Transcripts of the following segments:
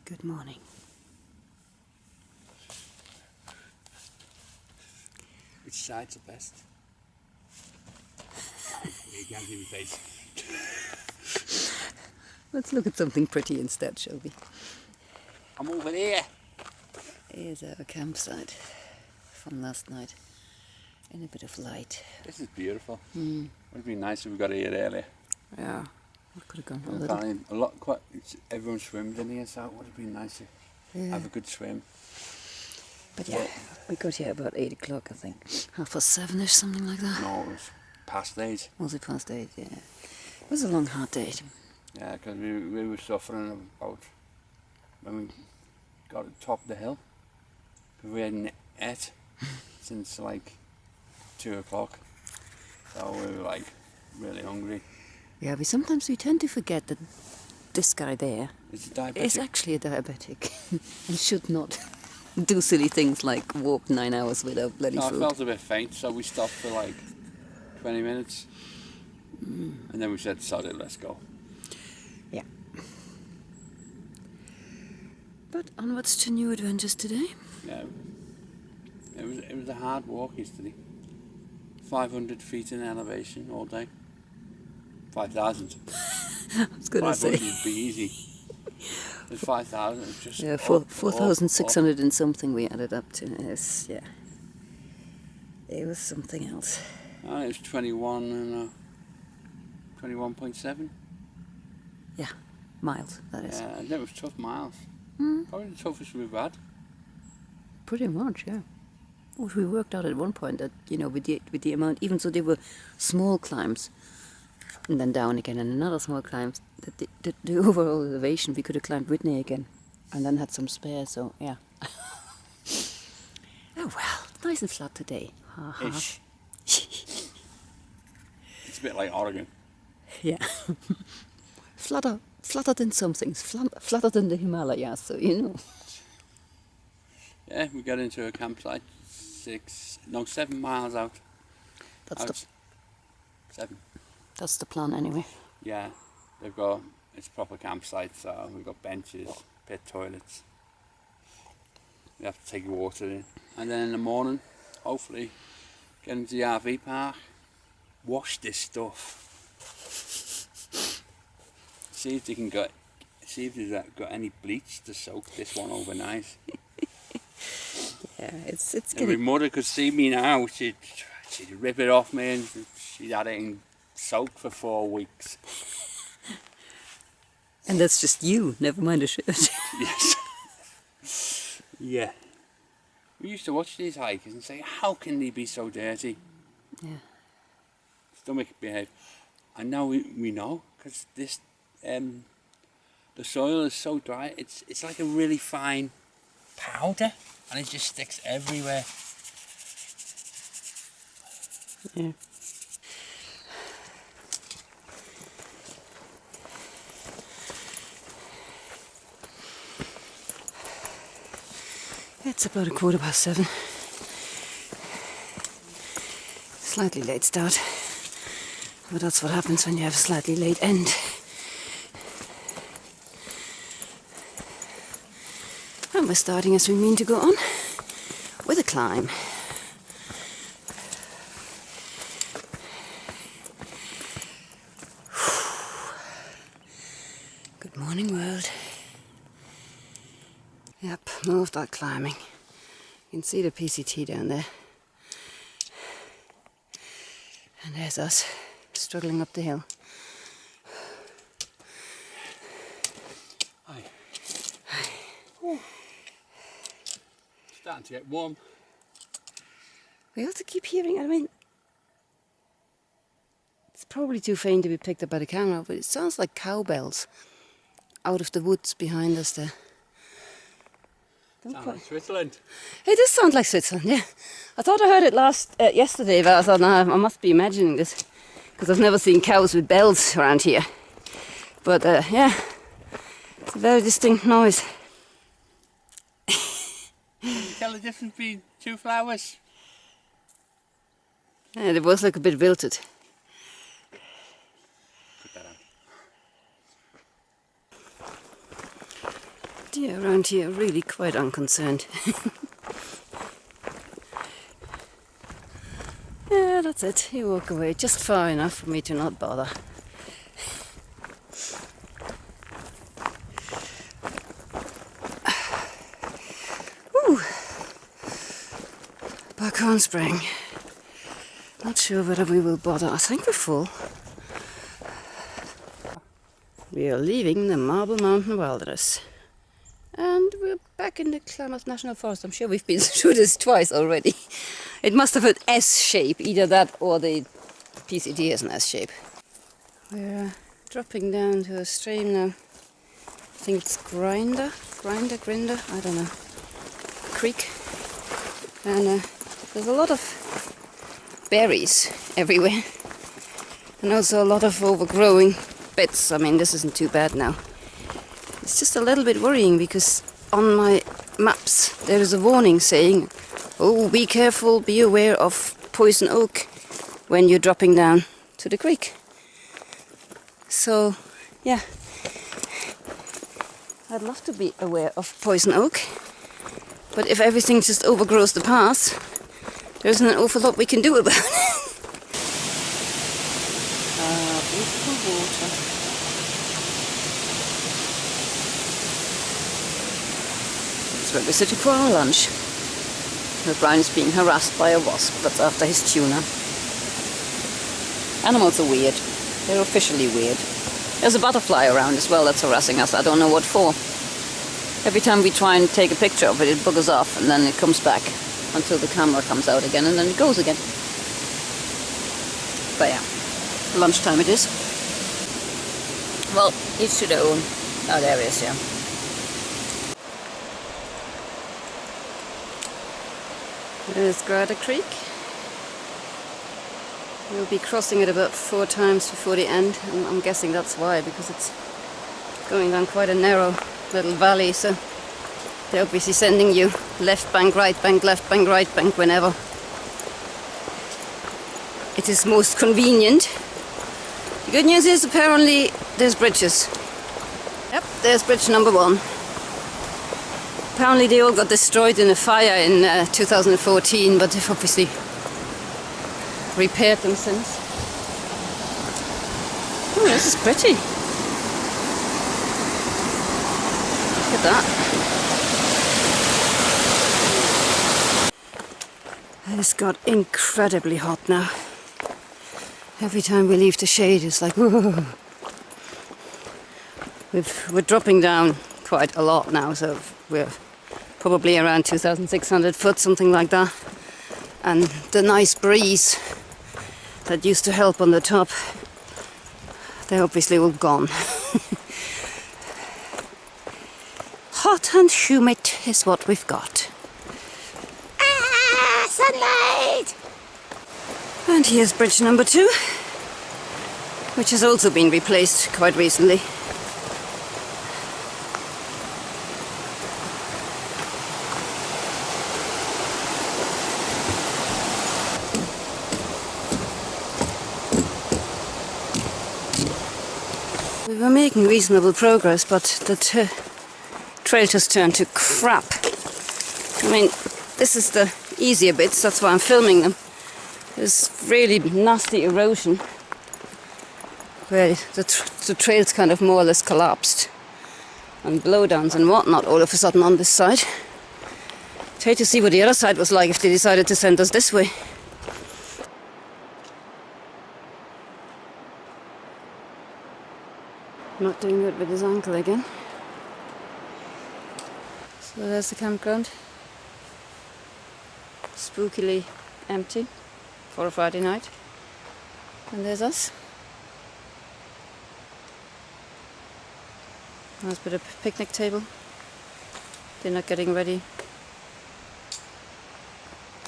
Good morning. Which side's the best? You can't give me face. Let's look at something pretty instead, shall we? I'm over there. Here's our campsite from last night. In a bit of light. This is beautiful. Mm. Would have been nice if we got here earlier. Yeah, we could have gone a little. Apparently everyone swims in here, so it would have been nice to have a good swim. But yeah, we got here about 8 o'clock, I think. 7:30ish, something like that. No, it was past 8. Was it past 8? Yeah. It was a long, hard day. Yeah, because we were suffering about when we got to the top of the hill. Because we hadn't ate since like 2 o'clock. So we were like really hungry. Yeah, sometimes we tend to forget that this guy there is actually a diabetic and should not do silly things like walk 9 hours without bloody food. I felt a bit faint, so we stopped for like 20 minutes. And then we said, sod it, let's go. Yeah. But onwards to new adventures today. Yeah. It was a hard walk yesterday. 500 feet in elevation all day. 5,000. I was going to say. 500 would be easy. But 5,000 was just... Yeah, 4,600 and something we added up to. Yes, yeah. It was something else. Oh, it was 21 and 21.7. Yeah, miles, that is. Yeah, that was tough miles. Probably the toughest we've had. Pretty much, yeah. What we worked out at one point that, you know, with the amount, even so they were small climbs, and then down again, and another small climb, the overall elevation, we could have climbed Whitney again, and then had some spare, so, yeah. Oh well, nice and flat today. Ish. It's a bit like Oregon. Yeah. Flatter than some things, flatter than the Himalayas, so you know. Yeah, we got into a campsite 7 miles out. Seven. That's the plan anyway. Yeah, it's proper campsite, so we've got benches, pit toilets. We have to take water in. And then in the morning, hopefully, get into the RV park, wash this stuff. See if they've got any bleach to soak this one overnight. Yeah, it's getting... If my mother could see me now, she'd rip it off me and she'd had it in soaked for 4 weeks. And that's just you, never mind the shirt. Yes. Yeah. We used to watch these hikers and say, how can they be so dirty? Yeah. Stomach behave. And now we know, because this the soil is so dry, it's like a really fine powder, and it just sticks everywhere. Yeah. It's about 7:15. Slightly late start, but that's what happens when you have a slightly late end. And we're starting as we mean to go on with a climb. Good morning, world. Yep, more of that climbing. You can see the PCT down there. And there's us, struggling up the hill. Hi. Hi. Starting to get warm. We have to keep hearing, I mean, it's probably too faint to be picked up by the camera, but it sounds like cowbells out of the woods behind us there. Sounds like Switzerland. It does sound like Switzerland, yeah. I thought I heard it yesterday, but I thought, no, I must be imagining this, because I've never seen cows with bells around here. But yeah, it's a very distinct noise. Can you tell the difference between two flowers? Yeah, they both look a bit wilted. Put that Deer around here are really quite unconcerned. Yeah, that's it. He walk away just far enough for me to not bother. Whew. Buckhorn Spring. Not sure whether we will bother. I think we're full. We are leaving the Marble Mountain Wilderness. And we're back in the Klamath National Forest. I'm sure we've been through this twice already. It must have an S shape, either that or the PCT has an S shape. We're dropping down to a stream now. I think it's Grinder, I don't know. Creek. And there's a lot of berries everywhere. And also a lot of overgrowing beds. I mean, this isn't too bad now. It's just a little bit worrying because on my maps there is a warning saying, oh, be careful, be aware of poison oak when you're dropping down to the creek. So, yeah, I'd love to be aware of poison oak, but if everything just overgrows the path, there isn't an awful lot we can do about it. Beautiful water. That's where we're sitting for our lunch. Brian is being harassed by a wasp. That's after his tuna. Animals are weird. They're officially weird. There's a butterfly around as well that's harassing us. I don't know what for. Every time we try and take a picture of it, it buggers off and then it comes back until the camera comes out again and then it goes again. But yeah, lunchtime it is. Well, each to their own. Oh, there it is, yeah. There's Grada Creek. We'll be crossing it about 4 times before the end, and I'm guessing that's why, because it's going down quite a narrow little valley, so they're obviously sending you left bank, right bank, left bank, right bank whenever it is most convenient. The good news is apparently there's bridges. Yep, there's bridge number 1. Apparently they all got destroyed in a fire in 2014, but they've obviously repaired them since. Oh, this is pretty. Look at that. It's got incredibly hot now. Every time we leave the shade, it's like, whoa. We're dropping down quite a lot now, so we're probably around 2,600 foot, something like that. And the nice breeze that used to help on the top, they're obviously all gone. Hot and humid is what we've got. Ah, sunlight! And here's bridge number 2, which has also been replaced quite recently. We were making reasonable progress, but the trail just turned to crap. I mean, this is the easier bits, that's why I'm filming them. There's really nasty erosion where the trail's kind of more or less collapsed, and blowdowns and whatnot all of a sudden on this side. I'd hate to see what the other side was like if they decided to send us this way. Not doing good with his ankle again. So there's the campground. Spookily empty for a Friday night. And there's us. Nice bit of picnic table. Dinner getting ready.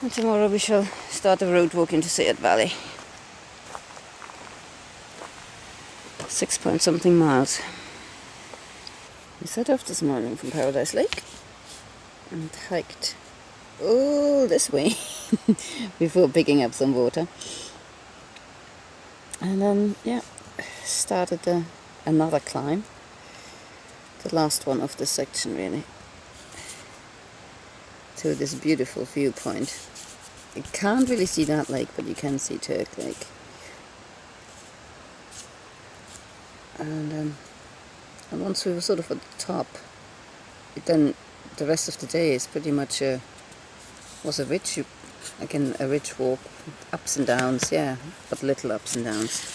And tomorrow we shall start the road walk into Sayat Valley. 6-point-something miles. We set off this morning from Paradise Lake and hiked all this way before picking up some water. And then, yeah, started another climb. the last one of this section really, to this beautiful viewpoint. You can't really see that lake, but you can see Turk Lake. And once we were sort of at the top, then the rest of the day is pretty much was a rich walk, ups and downs, yeah, but little ups and downs.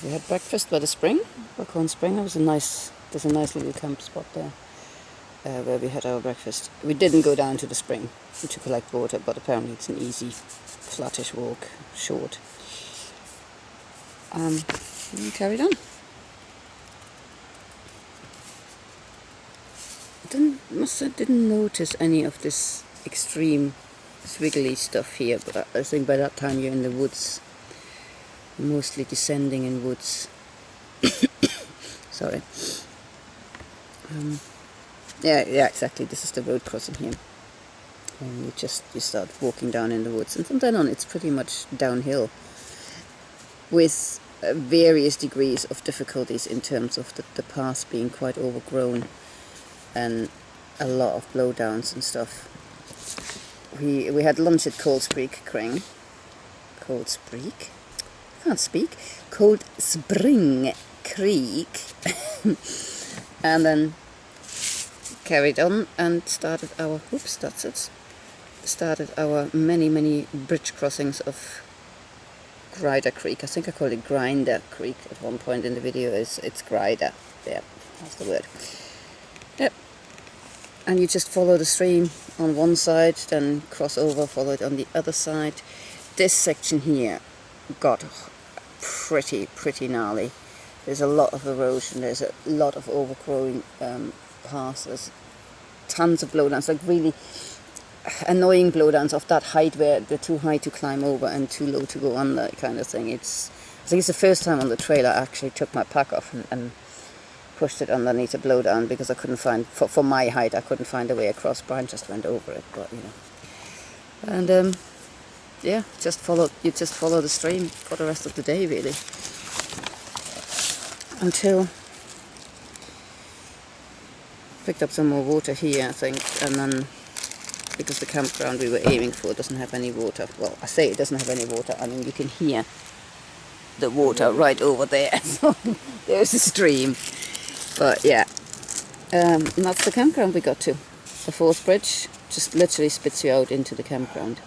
We had breakfast by the spring, Buckhorn Spring. There's a nice little camp spot there where we had our breakfast. We didn't go down to the spring to collect water, but apparently it's an easy, flattish walk, short. And we carried on. Didn't notice any of this extreme swiggly stuff here, but I think by that time you're in the woods, mostly descending in woods. Sorry. Yeah, exactly. This is the road crossing here, and you start walking down in the woods, and from then on it's pretty much downhill, with various degrees of difficulties in terms of the path being quite overgrown and a lot of blowdowns and stuff. We had lunch at Cold Spring Creek. Cold Spring? I can't speak. Cold Spring Creek. And then carried on and started our, started our many bridge crossings of Grider Creek. I think I called it Grinder Creek at one point in the video. It's Grider. Yeah, that's the word. Yep. And you just follow the stream on one side, then cross over, follow it on the other side. This section here got pretty gnarly. There's a lot of erosion, there's a lot of overgrowing paths, there's tons of blowdowns, like really annoying blowdowns of that height where they're too high to climb over and too low to go under kind of thing. I think it's the first time on the trail I actually took my pack off and pushed it underneath a blowdown, because I couldn't find, for my height, I couldn't find a way across. Brian just went over it, but you know. And yeah, you just follow the stream for the rest of the day really, until picked up some more water here, I think, and then because the campground we were aiming for doesn't have any water. Well, I say it doesn't have any water, I mean you can hear the water right over there. So there's a stream. But yeah, and that's the campground we got to. The fourth bridge just literally spits you out into the campground.